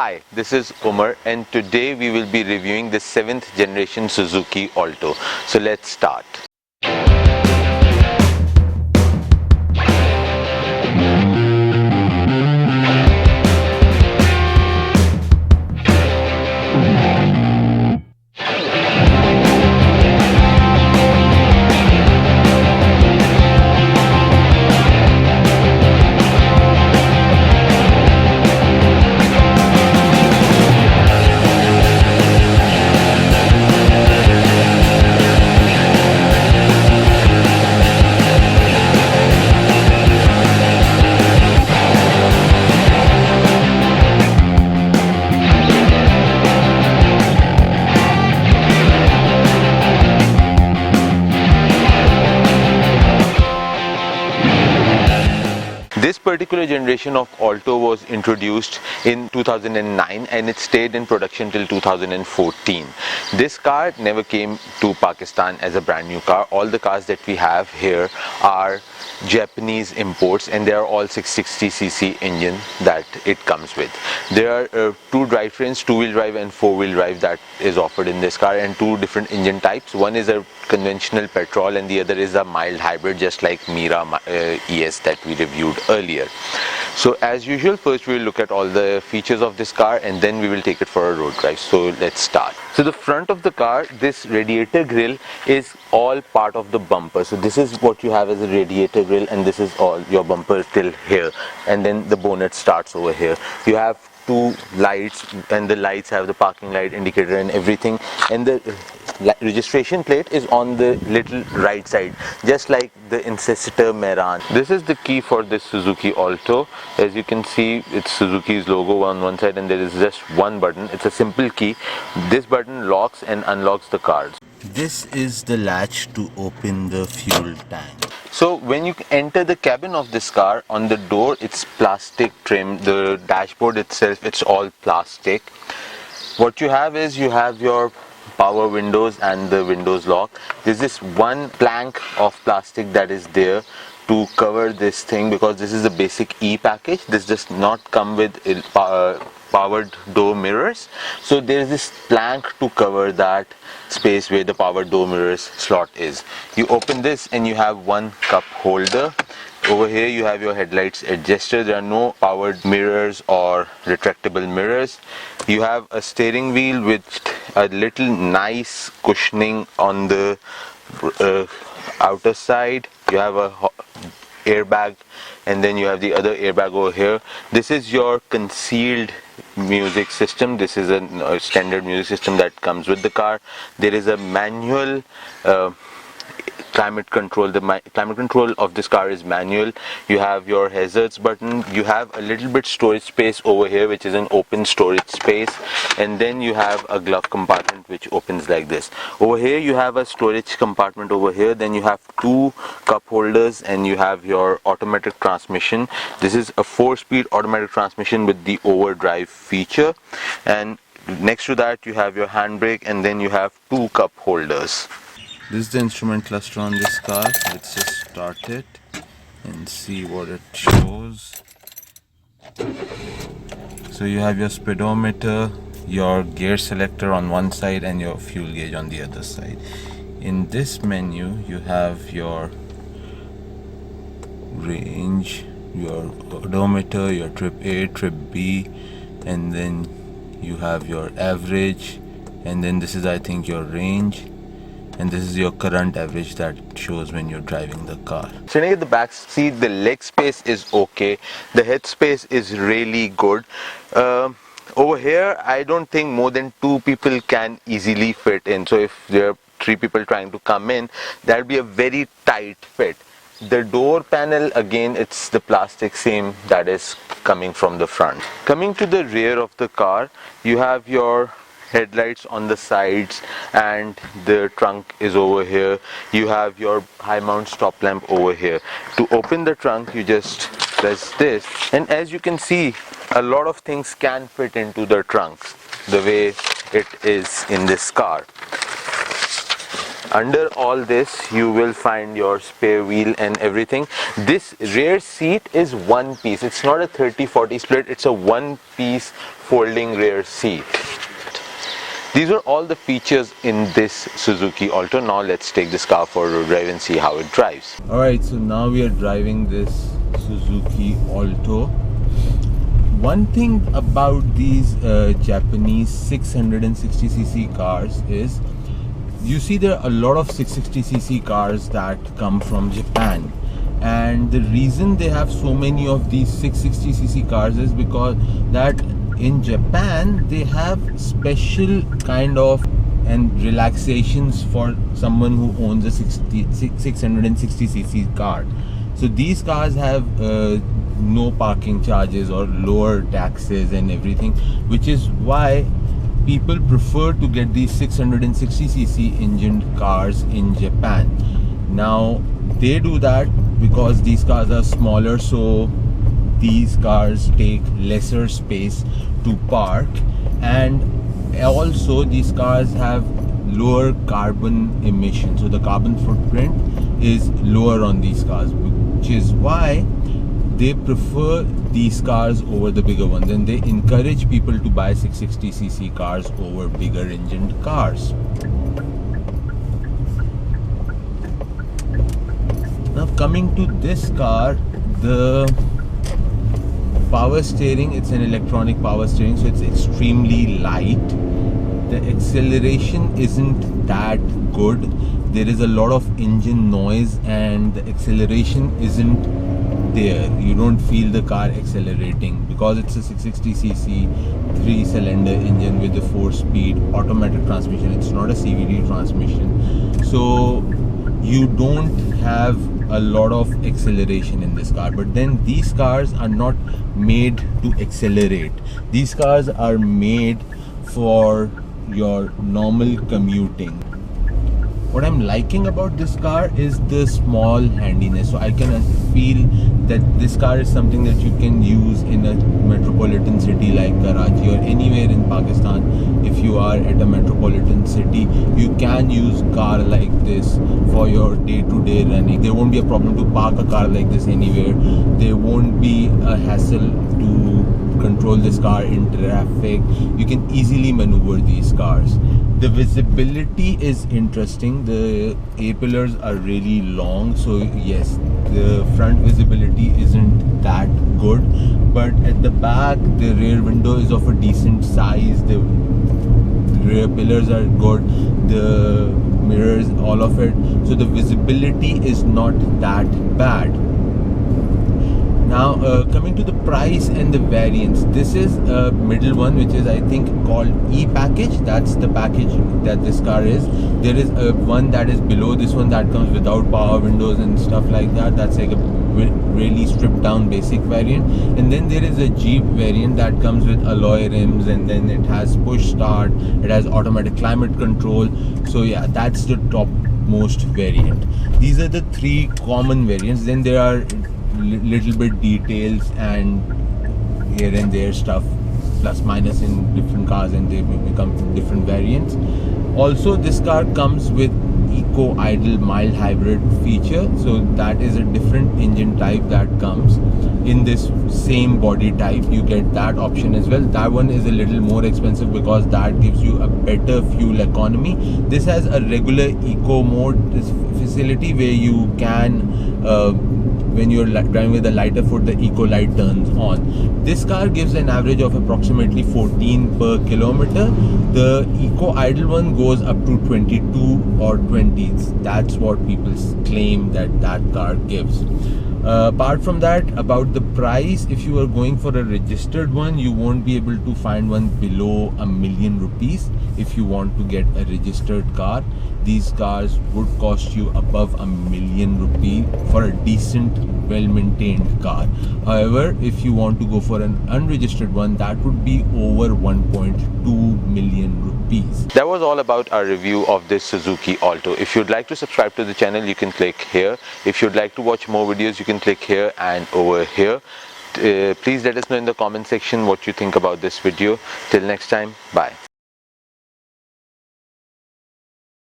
Hi, this is Umar and today we will be reviewing the 7th generation Suzuki Alto. So let's start. This particular generation of Alto was introduced in 2009 and it stayed in production till 2014. This car never came to Pakistan as a brand new car. All the cars that we have here are Japanese imports and they are all 660cc engine that it comes with. There are two drivetrains, two-wheel drive and four-wheel drive, that is offered in this car, and two different engine types. One is a conventional petrol and the other is a mild hybrid, just like Mira ES that we reviewed earlier. So as usual, first we will look at all the features of this car and then we will take it for a road drive. So let's start. So the front of the car, this radiator grille is all part of the bumper. So this is what you have as a radiator grille and this is all your bumper till here, and then the bonnet starts over here. You have two lights and the lights have the parking light indicator and everything, and the registration plate is on the little right side, just like the ancestor Mira E. This is the key for this Suzuki Alto. As you can see, it's Suzuki's logo on one side and there is just one button. It's a simple key. This button locks and unlocks the cars. This is the latch to open the fuel tank. So when you enter the cabin of this car, on the door it's plastic trim. The dashboard itself, it's all plastic. What you have is you have your power windows and the windows lock. There's this one plank of plastic that is there to cover this thing because this is the basic E package. This does not come with powered door mirrors, so there is this plank to cover that space where the power door mirrors slot is. You open this and you have one cup holder. Over here you have your headlights adjuster. There are no powered mirrors or retractable mirrors. You have a steering wheel with a little nice cushioning on the outer side. You have a airbag and then you have the other airbag over here. This is your concealed music system. This is a standard music system that comes with the car. There is a manual climate control. The climate control of this car is manual. You have your hazards button. You have a little bit storage space over here, which is an open storage space, and then you have a glove compartment which opens like this. Over here you have a storage compartment over here. Then you have two cup holders and you have your automatic transmission. This is a 4-speed automatic transmission with the overdrive feature, and next to that you have your handbrake and then you have two cup holders. This is the instrument cluster on this car. Let's just start it and see what it shows. So you have your speedometer, your gear selector on one side and your fuel gauge on the other side. In this menu you have your range, your odometer, your trip A, trip B, and then you have your average, and then this is, I think, your range, and this is your current average that shows when you're driving the car. Sitting at the back seat, the leg space is okay. The head space is really good. Over here, I don't think more than two people can easily fit in. So if there are three people trying to come in, that'll be a very tight fit. The door panel, again, it's the plastic same that is coming from the front. Coming to the rear of the car, you have your headlights on the sides and the trunk is over here. You have your high mount stop lamp over here. To open the trunk, you just press this, and as you can see, a lot of things can fit into the trunk the way it is in this car. Under all this you will find your spare wheel and everything. This rear seat is one piece. It's not a 30-40 split, it's a one piece folding rear seat. These are all the features in this Suzuki Alto. Now let's take this car for a road drive and see how it drives. Alright, so now we are driving this Suzuki Alto. One thing about these Japanese 660cc cars is, you see there are a lot of 660cc cars that come from Japan, and the reason they have so many of these 660cc cars is because that in Japan they have special kind of and relaxations for someone who owns a 660cc car. So these cars have no parking charges or lower taxes and everything, which is why people prefer to get these 660cc engined cars in Japan. Now they do that because these cars are smaller, so these cars take lesser space to park, and also these cars have lower carbon emissions, so the carbon footprint is lower on these cars, which is why they prefer these cars over the bigger ones, and they encourage people to buy 660cc cars over bigger engined cars. Now coming to this car, the power steering, it's an electronic power steering, so it's extremely light. The acceleration isn't that good. There is a lot of engine noise and the acceleration isn't there. You don't feel the car accelerating because it's a 660cc 3-cylinder engine with a 4-speed automatic transmission. It's not a CVT transmission, so you don't have a lot of acceleration in this car. But then these cars are not made to accelerate. These cars are made for your normal commuting. What I'm liking about this car is the small handiness. So I can feel that this car is something that you can use in a metropolitan city like Karachi or anywhere in Pakistan. If you are at a metropolitan city, you can use car like this for your day-to-day running. There won't be a problem to park a car like this anywhere. There won't be a hassle to control this car in traffic. You can easily maneuver these cars. The visibility is interesting. The A-pillars are really long, so yes, the front visibility isn't that good, but at the back the rear window is of a decent size. The rear pillars are good, the mirrors, all of it, so the visibility is not that bad. Now coming to the price and the variants, this is a middle one, which is I think called E package. That's the package that this car is. There is a one that is below this one that comes without power windows and stuff like that. That's like a really stripped down basic variant, and then there is a Jeep variant that comes with alloy rims, and then it has push start, it has automatic climate control. So yeah, that's the top most variant. These are the three common variants. Then there are little bit details and here and there stuff plus minus in different cars, and they become different variants. Also this car comes with eco idle mild hybrid feature, so that is a different engine type that comes in this same body type. You get that option as well. That one is a little more expensive because that gives you a better fuel economy. This has a regular eco mode facility where you can when you're driving with a lighter foot, the eco light turns on. This car gives an average of approximately 14 per kilometer. The eco idle one goes up to 22 or 20. That's what people claim that that car gives. Apart from that, about the price, if you are going for a registered one, you won't be able to find one below ₹1,000,000. If you want to get a registered car, these cars would cost you above ₹1,000,000 for a decent, well-maintained car. However, if you want to go for an unregistered one, that would be over ₹1.2 million. That was all about our review of this Suzuki Alto. If you'd like to subscribe to the channel, you can click here. If you'd like to watch more videos, you can click here and over here. Please let us know in the comment section what you think about this video. Till next time, bye.